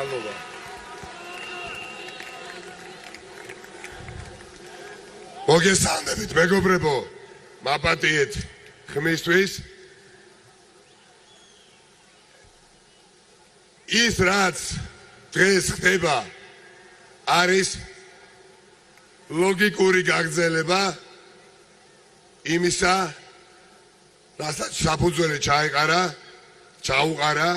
მადლობა. მოგესალმებით, მეგობრებო, მაპატიეთ ხმისთვის. ის რაც დღეს ხდება არის ლოგიკური გაგრძელება იმისა, რასაც საფუძველი ჩაუყარა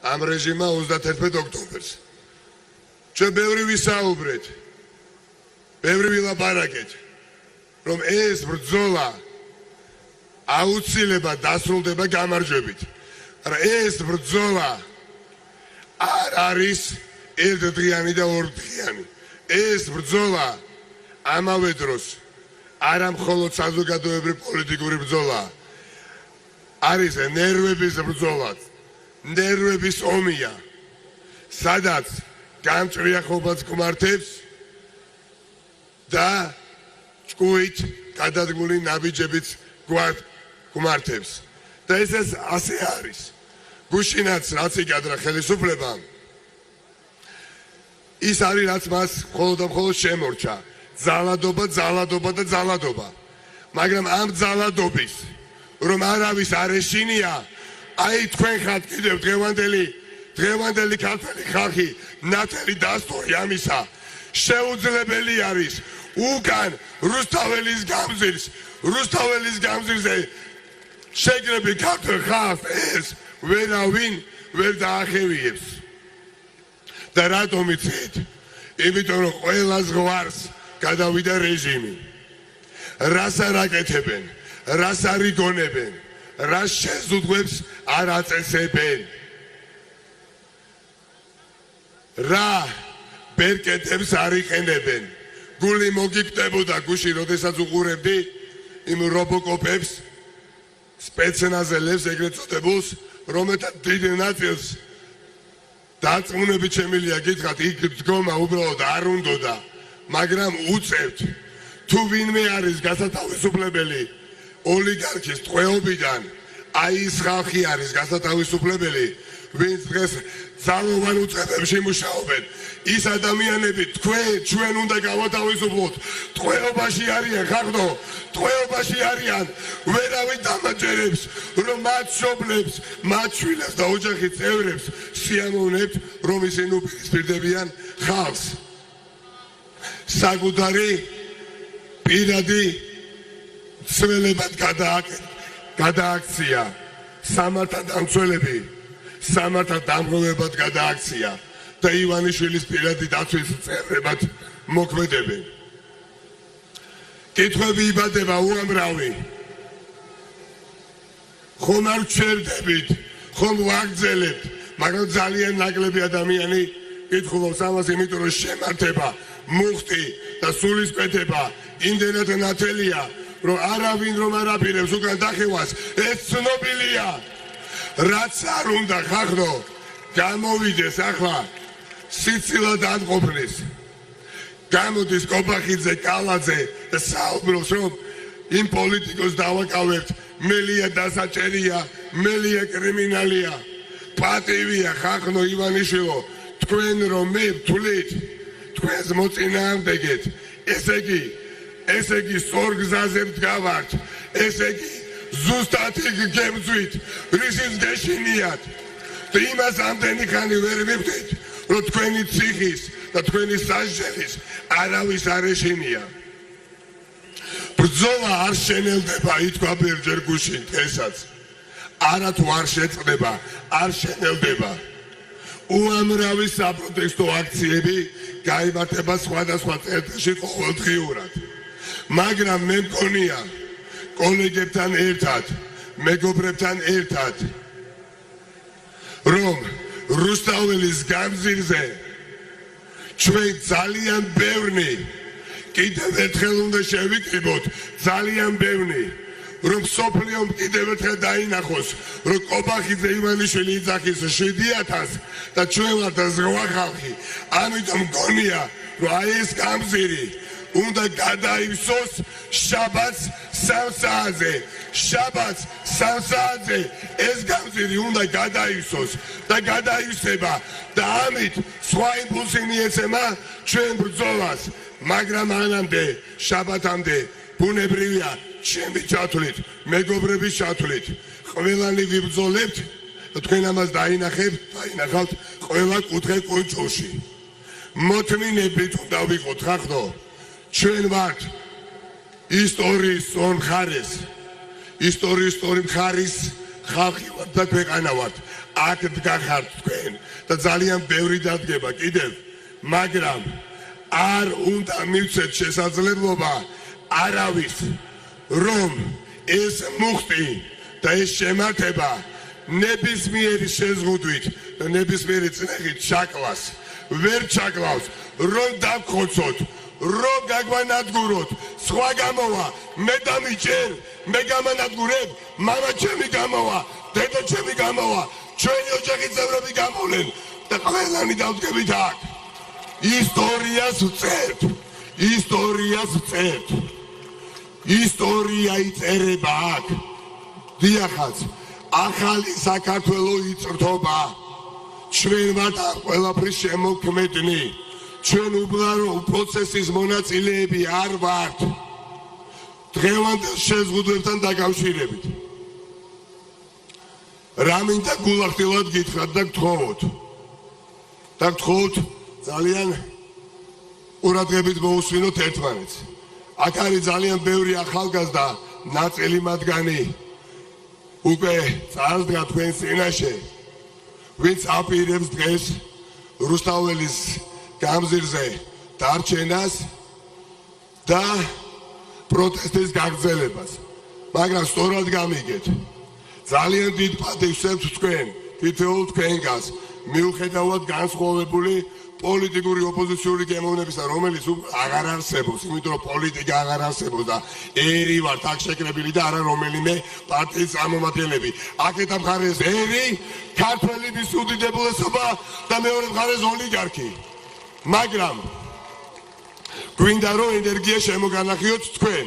ამ რეჟიმმა 31 ოქტომბერს. ჩვენ ბევრი ვისაუბრეთ, ბევრი ვილაპარაკეთ, რომ ეს ბრძოლა აუცილებლად დასრულდება გამარჯვებით. მაგრამ ეს ბრძოლა არ არის ერთდღიანი და ორდღიანი. ეს ბრძოლა ამავე დროს არა მხოლოდ საზოგადოებრივი პოლიტიკური ბრძოლა, არის ნერვების ბრძოლა, ნერვების ომია, სადაც გამჭრიახობას გმართებს და ჭკუით გადადგმული ნაბიჯებით გმართებს. და ეს ასე არის. გუშინაც რაც იკადრა ხელისუფლებამ, ის არის რაც მას მხოლოდ და მხოლოდ შემორჩა. ძალადობა, ძალადობა და ძალადობა. მაგრამ ამ ძალადობის რომ არავის არ ეშინია, აი თქვენ ხართ კიდევ დღევანდელი ქართველი ხალხი ნათელი დასტური ამისა. შეუძლებელი არის უკან რუსთაველის გამზირზე შეგრები ქართველ ხალხს ეს ვერავინ ვერ დაახევიებს. და რატომ იცით? იმიტომ რომ ყველას გვარს გადავიდა რეჟიმი. რას არ აკეთებენ, რას არ იგონებენ, რას შეზღუდვებს არ აწესებენ. რა ბერკეტებს არ იყენებენ. გული მოგიკვდებოდა გუშინ, როდესაც უყურებდი იმ რობოკოპებს, სპეცნაზელებს ეგრეთ წოდებულს, რომელთა დიდ ნაწილს დარწმუნებით შემიძლია გითხრათ, იქ დგომა უბრალოდ არ უნდოდა, მაგრამ უწევთ, თუ ვინმე არის გასათავისუფლებელი ოლიგარქის ტყვეობიდან, აი ის ხალხი არის გასათავისუფლებელი, ვინც დღეს ძალოვან უწყებებში მუშაობენ. ის ადამიანები ჩვენ უნდა გავათავისუფლოთ. ტყვეობაში არიან ხალხო, ტყვეობაში არიან. ვერავინ დამაჯერებს, რომ მათ მშობლებს, მათ შვილებს და ოჯახის წევრებს სიამოვნებთ, რომ ისინი უპირისპირდებიან ხალხს. საკუთარი პირადი ცვლილებად გადააქცია. სამართალ დამცველები სამართალ დამღლებად გადააქცია და ივანიშვილის პირადი დაცვის წევრებად მოქმედებენ. კითხვები იბადება უამრავი. ხომ არ ვჩერდებით, ხომ ვაგრძელებთ, მაგრამ ძალიან ნაკლები ადამიანი კითხულობს ამას, იმიტომ რომ შემართება, მუხტი და სულისკვეთება იმდენად ნათელია, რომ არავინ რომ არ აპირებს უკან დახევას, ეს ცნობილია. რაც არ უნდა ხახნო გამოვიდეს ახლა სიცილად ანყოფნის. გამოდის კობახიძე, კალაძე და საუბრობს, რომ იმ პოლიტიკოს დავაკავებთ, მელია დასაჭერია, მელია კრიმინალია. პატივია ხახნო ივანიშვილო, თქვენ რომ მე ვთვლით, თქვენს მოწინააღმდეგეთ, ესე იგი სწორ გზაზე ვდგავართ, ესე იგი ზუსტად იქ გემძვით, რისის გეშინიათ და იმას ამდენი ხანი ვერ მივხვდით, რომ თქვენი ციხის და თქვენი სასჯელის არავის არ ეშინია. ბრძოლა არ შენელდება, ითქვა ბერჯერ გუშინ დღესაც. არათუ არ შეწყდება, არ შენელდება. უამრავი საპროტესტო აქციები გაიმართება სხვადასხვა წერტილში ყოველდღიურად. მაგრამ მე მგონია კოლეგებთან ერთად, მეგობრებთან ერთად, რომ რუსთაველის გამზირზე ჩვენ ძალიან ბევრი, კიდევ ერთხელ უნდა შევიკრიბოთ, ძალიან ბევრი, რომ სოფლიომ კიდევ ერთხელ დაინახოს, რომ კობახიძე ივანიშვილი იძახის 7,000 და ჩვენ ვართ ზღვა ხალხი. ამიტომ მგონია, რომ აი ეს გამზირი უნდა გადაივსოს შაბათს 3 საათზე. შაბათს 3 საათზე ეს გამზირი უნდა გადაივსოს და გადაივსება და ამით სხვა იმპულსი მიეცემა ჩვენ ბრძოლას. მაგრამ ანამდე შაბათამდე ბუნებრივია ჩემი ჩათვლით, მეგობრების ჩათვლით, ყველანი ვიბრძოლებთ, თქვენ ამას დაინახავთ ყველა კუთხე კუნჭულში. მოთმინებით უნდა ვიყოთ ხახნო, ჩვენ ვართ ისტორიის მხარეს, ისტორიის მხარის ხალხი ვართ და ქვეყანა ვართ. აქ დგახართ თქვენ და ძალიან ბევრი დადგება კიდევ, მაგრამ არ უნდა მივცეთ შესაძლებლობა არავის რომ ეს მუხტი და ეს შემართება ნებისმიერი შეზღუდვით და ნებისმიერი წნეხით ჩაკლას ვერ ჩაკლავს, რომ დავხოცოთ, რომ გაგვანადგუროთ, სხვა გამოვა, მე დამიჭერ, მე გამანადგურებ, მამა ჩემი გამოვა, დედა ჩემი გამოვა, ჩვენი ოჯახის წევრები გამოვლენ და ყველანი დავდგებით აქ. ისტორიას ვწერთ, ისტორიას ვწერთ. ისტორია იწერება აქ. დიახაც, ახალი საქართველო იწრთობა. ჩვენ ვართ ყველაფრის შემოქმედნი. ჩვენ უბრალო პროცესის მონაწილეები არ ვართ. დღევანდელ შეზღუდვებთან დაკავშირებით. რა მინდა გულახდილად გითხრათ და გთხოვოთ. და გთხოვოთ ძალიან ყურადღებით მოусვინოთ ერთმანეთს. აქ არის ძალიან ბევრი ახალგაზრდა, ნაწილი მათგანი უკვე წარსდგა თქვენ წინაშე, ვინც აპირებს დღეს რუსთაველის გამზირზე დარჩენას და პროტესტის გაგრძელებას. მაგრამ სწორად გამიგეთ, ძალიან დიდ პატივს ემთ თქვენ, თითოეულ თქვენგანს, მიუხედავად განსხვავებული პოლიტიკური ოპოზიციური გემოვნებისა, რომელიც აღარ არსებობს, იმიტომ რომ პოლიტიკა აღარ არსებობს და ერი ვართ აქ შეკრებილი და არა რომელიმე პარტიის წარმომადგენლები. აქეთ მხარეს ერი, ქართველების უდიდებულესობა და მეორე მხარეს ოლიგარქი. მაგრამ გვინდა რომ ენერგია შემოგანახიოთ თქვენ.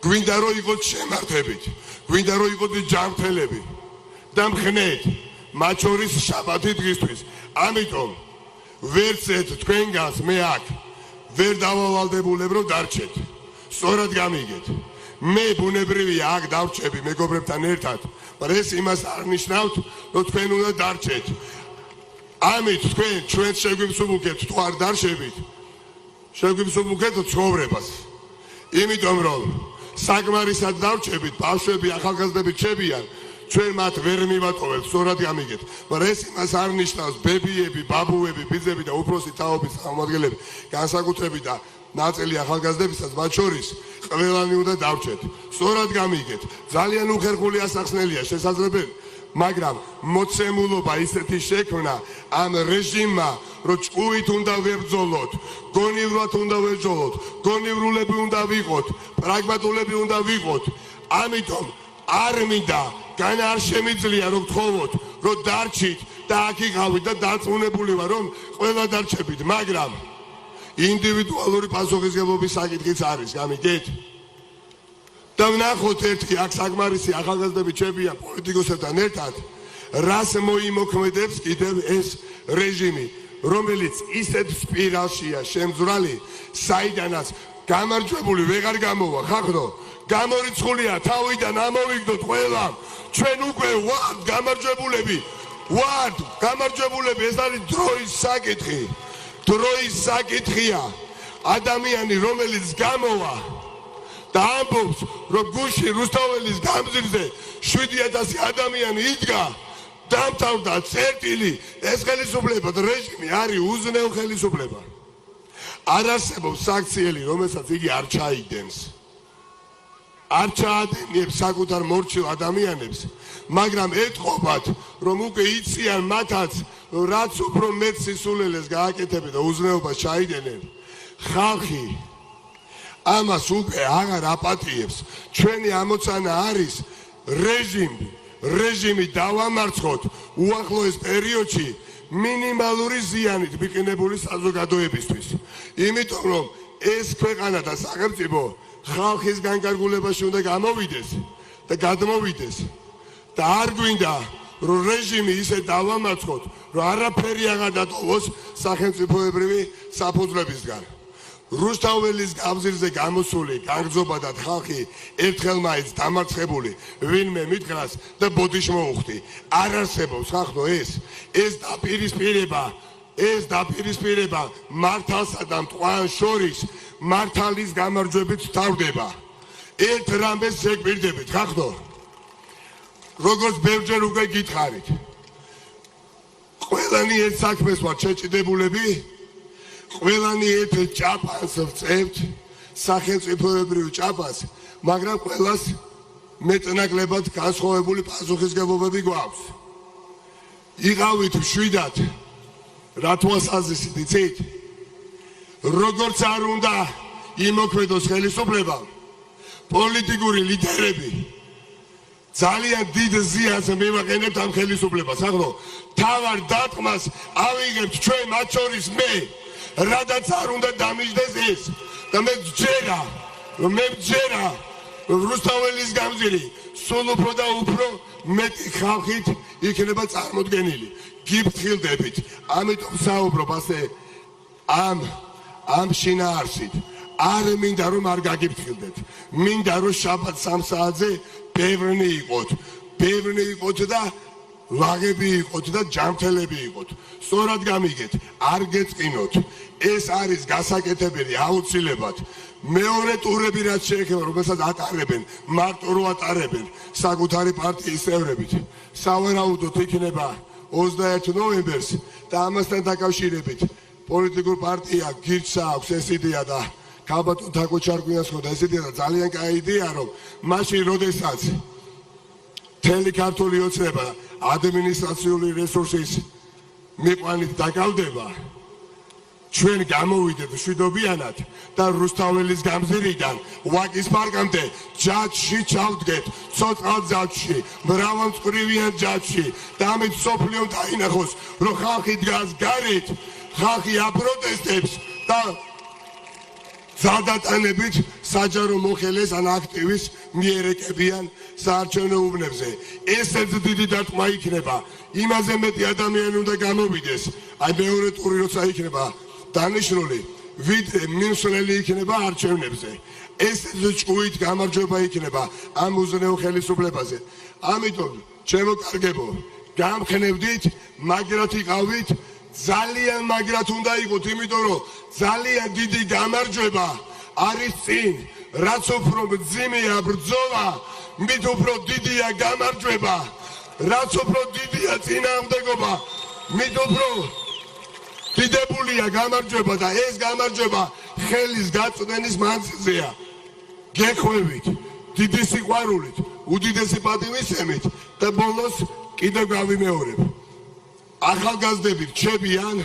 გვინდა რომ იყოთ შემართებით, გვინდა რომ იყოთ ჯანმრთელები და მხნეთ, მათ შორის შაბათი დღისთვის. ამიტომ ვერცეთ თქვენგანს მე აქ ვერ დავალდებულებ რომ დარჩეთ. სწორად გამიგეთ. მე ბუნებრივია აქ დავრჩები მეგობრებთან ერთად, მაგრამ ეს იმას არ ნიშნავთ, რომ თქვენ უნდა დარჩეთ. ამით თქვენ ჩვენს შეგვიმსუბუქებთ, თუ არ დარჩებით, შეგვიმსუბუქებთ ცხოვრებას. იმიტომ რომ საკმარისად დავრჩებით, ბავშვები, ახალგაზრდები რჩებიან, ჩვენ მათ ვერ მივატოვებთ, სწორად გამიგეთ. მაგრამ ეს იმას არ ნიშნავს, ბებიები, ბაბუები, ბიძები და უფროსი თაობის წარმომადგენლები, განსაკუთრებით და ნაწილი ახალგაზრდებისაც, მათ შორის ყველანი უნდა დავრჩეთ. სწორად გამიგეთ. ძალიან უხერხული ასახსნელია შესაძლებელი, მაგრამ მოცემულობა ისეთი შექმნა ამ რეჟიმმა, რომ ჭკუით უნდა ვებრძოლოთ, გონივრად უნდა ვებრძოლოთ, გონივრულები უნდა ვიყოთ, პრაგმატულები უნდა ვიყოთ. ამიტომ არ მინდა განა არ შემიძლია რომ გთხოვოთ, რომ დარჩით და აქ იყავით და დარწმუნებული ვარ, რომ ყველა დარჩებით, მაგრამ ინდივიდუალური პასუხისმგებლობის საკითხიც არის, გამიგეთ? და ვნახოთ ერთი აქ საკმარისი ახალგაზრდები რჩებიან პოლიტიკოსებთან ერთად, რას მოიმოქმედებს კიდევ ეს რეჟიმი, რომელიც ისეთ სპირალშია შემძვრალი, საიდანაც გამარჯვებული ვეღარ გამოვა, ხახნო, გამორიცხულია თავიდან ამოვიგდოთ ყველა, ჩვენ უკვე ვართ გამარჯვებულები, ვართ გამარჯვებულები, ეს არის დროის საკითხი, დროის საკითხია. ადამიანი რომელიც გამოვა და ამბობს, რომ გუშინ რუსთაველის გამზირზე 7,000 ადამიანი იდგა, დამთავრდა წერტილი, ეს ხელისუფლება და რეჟიმი არის უზნეო ხელისუფლება. არ არსებობს საქციელი, რომელსაც იგი არ ჩაიდენს. არ ჩაადენიებს საკუთარ მორჩილ ადამიანებს, მაგრამ ეთყობათ, რომ უკვე იციან მათაც, რაც უფრო მეტ სისულელეს გააკეთებენ და უზნეობას ჩაიდენენ. ხალხი ამას უკვე აღარ აპატიებს. ჩვენი ამოცანა არის რეჟიმი დავამარცხოთ უახლოეს პერიოდში მინიმალური ზიანით მიყენებული საზოგადოებისთვის. იმიტომ რომ ეს ქვეყანა და სახელმწიფო ხალხის განკარგულებაში უნდა გამოვიდეს და გადმოვიდეს და არ გვინდა რომ რეჟიმი ისე დავამარცხოთ რომ არაფერი აღარ დატოვოს სახელმწიფოებრივი საფუძვლებისგან რუსთაველის გამზირზე გამოსული გაგრძობა და ხალხი ერთხელ მაინც დამარცხებული ვინმე მითხრას და ბოდიშ მოუხდი არ არსებობს ხალხო ეს დაპირისპირება მართალსა და მტკვარს შორის მართალის გამარჯვებით თავდება ერთ რამეს ზეგბირდებით ხალხო როგორც ბევრჯერ უკვე გითხარით ყველანი ერთ საქმეს ვართ შეჭიდებულები ყველანი ერთ ჭაპას ვწევთ სახელმწიფოებრივ ჭაპას მაგრამ ყველას მეტნაკლებად განსხვავებული პასუხისგებლობები გვაქვს იყავით მშვიდად რა თვალსაზრისით იცით როგორც არ უნდა იმოქმედოს ხელისუფლება პოლიტიკური ლიდერები ძალიან დიდ ზიანს მივაყენებთ ამ ხელისუფლებას ახლა თავარ დატყმას ავიღებთ ჩვენ მათ შორის მე რადაც არ უნდა დამიჯდეს ეს და მე ვჯერა რუსთაველის გამზირი სულ უფრო და უფრო მეტი ხალხით იქნება წარმოდგენილი გიფრთხილდებით ამიტომ საუბრობ ასე ამ შინაარსით არ მინდა რომ არ გაგიფრთხილდეთ მინდა რომ შაბათ 3 საათზე ბევრნი იყოთ და ლაღები იყოთ და ჯანმრთელები იყოთ სწორად გამიგეთ არ გეწყინოთ ეს არის გასაკეთებელი აუცილებლად მეორე ტურები რაც შეეხება რომელსაც ატარებენ მარტო რო ატარებენ საკუთარი პარტიის წევრებით სავარაუდოდ იქნება 21 ნოემბერს და ამასთან დაკავშირებით პოლიტიკურ პარტია გირჩა აქვს ეს იდეა და ქალბატონ თაკო ჩარკვიანს ხოდა ეს იდეა ძალიან კაი იდეა რომ მაშინ როდესაც მთელი ქართული ოცნება ადმინისტრაციული რესურსის მიყვანით დაკავდება ჩვენ გამოვიდეთ მშვიდობიანად და რუსთაველის გამზირიდან ვაკის პარკამდე ჯაჭში ჩავდგეთ ცოცხალ ჯაჭში მრავალმწკრივიან ჯაჭში და ამით სოფლიომ დაინახოს რომ ხალხი დგას გარეთ ხალხი აპროტესტებს და ზადატანებით საჯარო მოხელეს ან აქტივის მიერეკებიან საარჩევნო უბნებზე ესეც დიდი დარტყმა იქნება იმაზე მეტი ადამიანი უნდა გამოვიდეს აი მეორე ტური როცა იქნება დანიშნული ვიდრე მიმსვლელი იქნება არჩევნებზე ესეც ჭკუით გამარჯვება იქნება ამ უზნეო ხელისუფლებაზე ამიტომ ჩემო კარგებო გამხნევდით მაგრად იყავით ძალიან მაგრად უნდა იყოთ იმიტომ რომ ძალიან დიდი გამარჯვება არის წინ რაც უფრო მძიმეა ბრძოლა მით უფრო დიდია გამარჯვება რაც უფრო დიდია წინააღმდეგობა მით უფრო დიდებულია გამარჯვება და ეს გამარჯვება ხელის გაწვენის მანძილზეა გეხვევით დიდი სიყვარულით უდიდესი პატივისცემით და ბოლოს კიდევ გავიმეორებ ახალგაზრდები რჩებიან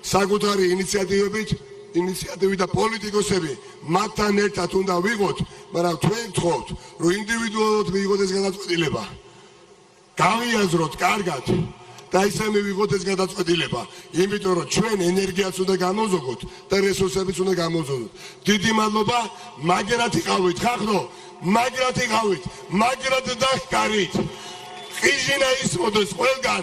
საკუთარი ინიციატივით და პოლიტიკოსები მათთან ერთად უნდა ვიყოთ მაგრამ თქვენ გთხოვთ რომ ინდივიდუალურად მიიღოთ ეს გადაწყვეტილება გავიაზროთ კარგად და ისე მივიღოთ ეს გადაწყვეტილება იმიტომ რომ ჩვენ ენერგიაც უნდა გამოვზოგოთ და რესურსებიც უნდა გამოვზოგოთ დიდი მადლობა მაგრად იყავით ხახნო მაგრად იყავით მაგრად დახკარით ხიჟინა ისმოდეს ყველგან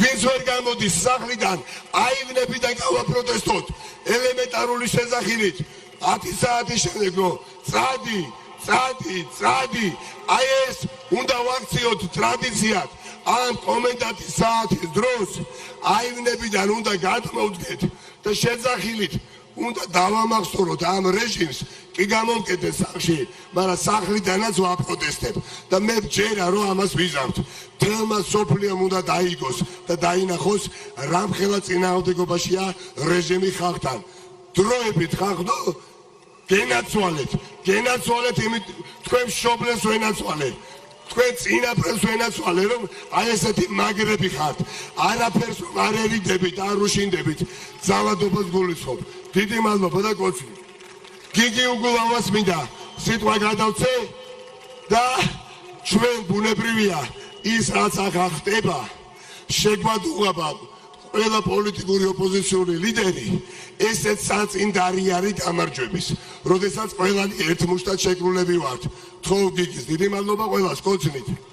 ვინც ვერ გამოდის სახლიდან აივნებიდან გავაპროტესტოთ ელემენტარული შესახინით 10 საათის შემდეგ რომ წადი აი ეს უნდა ვაქციოთ ტრადიციად ამ კომენდანტის საათის დროს აივნებიდან უნდა გადმოვდგეთ და შეძახილით უნდა დავამახსოვროთ ამ რეჟიმს კი გამომკეთეს სახლში მაგრამ სახლიდანაც ვაპროტესტებ და მე ვჯერა რომ ამას ვიზამთ თელმა სოფლიომ უნდა დაიგოს და დაინახოს რამხელა წინააღმდეგობაშია რეჟიმი ხალხთან დროებით ხალხო გენაცვალეთ იმით თქვენ მშობლებს ვენაცვალეთ თქვენ წინაპრებს ვენაცვალე რომ აი ესეთი მაგრები ხართ არაფერს არ ერიდებით არ უშინდებით ძალადობას გულისხმობ დიდი მადლობა და კოცი გიგი უგულავას მინდა სიტყვა გადავცე და ჩვენ ბუნებრივია ის რაც ახლა ხდება შეგვადუღება ყველა პოლიტიკური ოპოზიციური ლიდერი ესეც საწინდარი არის გამარჯვების. როდესაც ყველანი ერთმუშტად შეკრულები ვართ. თხოვ გიგის დიდი მადლობა ყველას, კოცნით.